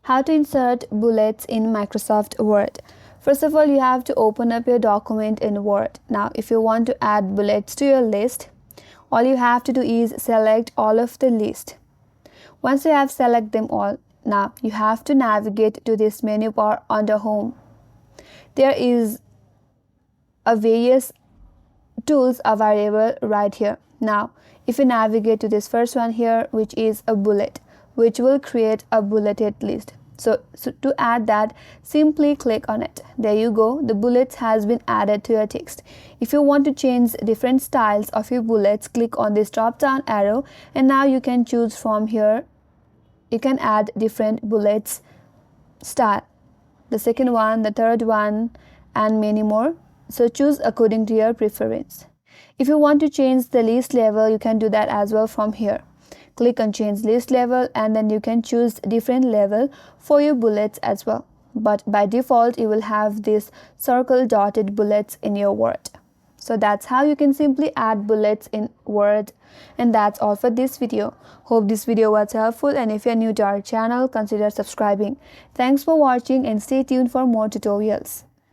How to insert bullets in Microsoft Word. First of all, you have to open up your document in Word. Now, if you want to add bullets to your list, all you have to do is select all of the list. Once you have selected them all, now you have to navigate to this menu bar under Home. There is a various tools available right here. Now, if you navigate to this first one here, which is a bullet, which will create a bulleted list. So to add that, simply click on it. There you go, the bullets has been added to your text. If you want to change different styles of your bullets, click on this drop down arrow, and now you can choose from here. You can add different bullets style, the second one, the third one, and many more. So choose according to your preference. If you want to change the list level, you can do that as well from here. Click on change list level, and then you can choose different level for your bullets as well. But by default, you will have this circle dotted bullets in your Word. So that's how you can simply add bullets in Word. And that's all for this video. Hope this video was helpful, and if you're new to our channel, consider subscribing. Thanks for watching and stay tuned for more tutorials.